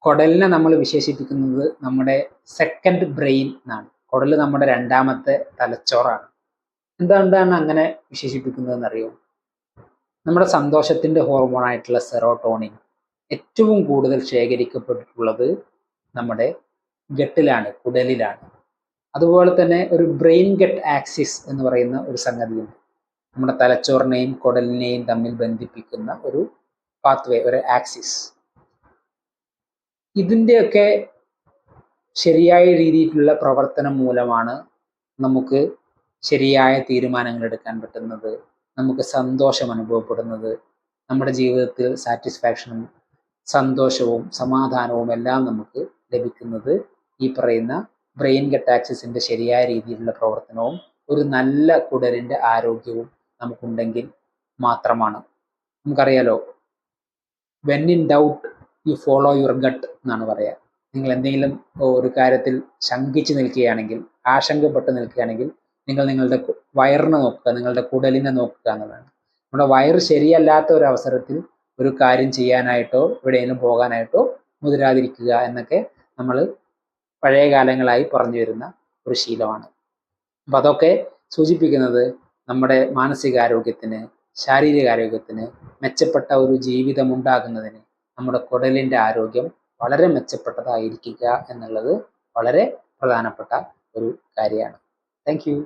കുടലിനെ നമ്മൾ വിശേഷിപ്പിക്കുന്നത് നമ്മുടെ സെക്കൻഡ് ബ്രെയിൻ എന്നാണ്. കുടൽ നമ്മുടെ രണ്ടാമത്തെ തലച്ചോറാണ്. എന്തുകൊണ്ടാണ് അങ്ങനെ വിശേഷിപ്പിക്കുന്നതെന്ന് അറിയോ? നമ്മുടെ സന്തോഷത്തിന്റെ ഹോർമോണായിട്ടുള്ള സെറോട്ടോണിൻ ഏറ്റവും കൂടുതൽ ശേഖരിക്കപ്പെട്ടിട്ടുള്ളത് നമ്മുടെ ഗട്ടിലാണ്, കുടലിലാണ്. അതുപോലെ തന്നെ ഒരു ബ്രെയിൻ ഗട്ട് ആക്സിസ് എന്ന് പറയുന്ന ഒരു സംഗതിയുണ്ട്. നമ്മുടെ തലച്ചോറിനെയും കുടലിനെയും തമ്മിൽ ബന്ധിപ്പിക്കുന്ന ഒരു പാത്വേ, ഒരു ആക്സിസ്. ഇതിൻ്റെയൊക്കെ ശരിയായ രീതിയിലുള്ള പ്രവർത്തനം മൂലമാണ് നമുക്ക് ശരിയായ തീരുമാനങ്ങൾ എടുക്കാൻ പറ്റുന്നത്, നമുക്ക് സന്തോഷം അനുഭവപ്പെടുന്നത്, നമ്മുടെ ജീവിതത്തിൽ സാറ്റിസ്ഫാക്ഷനും സന്തോഷവും സമാധാനവും എല്ലാം നമുക്ക് ലഭിക്കുന്നത് ഈ പറയുന്ന ബ്രെയിൻ ഗട്ട് ആക്സിസിന്റെ ശരിയായ രീതിയിലുള്ള പ്രവർത്തനവും ഒരു നല്ല കുടലിന്റെ ആരോഗ്യവും നമുക്കുണ്ടെങ്കിൽ മാത്രമാണ്. നമുക്കറിയാലോ, when in doubt you follow your gut എന്നാണ് പറയുക. നിങ്ങൾ എന്തെങ്കിലും ഒരു കാര്യത്തിൽ ശങ്കിച്ച് നിൽക്കുകയാണെങ്കിൽ, ആശങ്കപ്പെട്ട് നിൽക്കുകയാണെങ്കിൽ, നിങ്ങൾ നിങ്ങളുടെ വയറിനെ നോക്കുക, നിങ്ങളുടെ കുടലിനെ നോക്കുക എന്നതാണ്. നമ്മുടെ വയറ് ശരിയല്ലാത്ത ഒരു അവസരത്തിൽ ഒരു കാര്യം ചെയ്യാനായിട്ടോ എവിടെയെങ്കിലും പോകാനായിട്ടോ മുതിരാതിരിക്കുക എന്നൊക്കെ നമ്മൾ പഴയ കാലങ്ങളായി പറഞ്ഞു വരുന്ന ഒരു ശീലമാണ്. അപ്പം അതൊക്കെ സൂചിപ്പിക്കുന്നത് നമ്മുടെ മാനസികാരോഗ്യത്തിന്, ശാരീരികാരോഗ്യത്തിന് മെച്ചപ്പെട്ട ഒരു ജീവിതം ഉണ്ടാകുന്നതിന് നമ്മുടെ കുടലിൻ്റെ ആരോഗ്യം വളരെ മെച്ചപ്പെട്ടതായിരിക്കുക എന്നുള്ളത് വളരെ പ്രധാനപ്പെട്ട ഒരു കാര്യമാണ്. Thank you.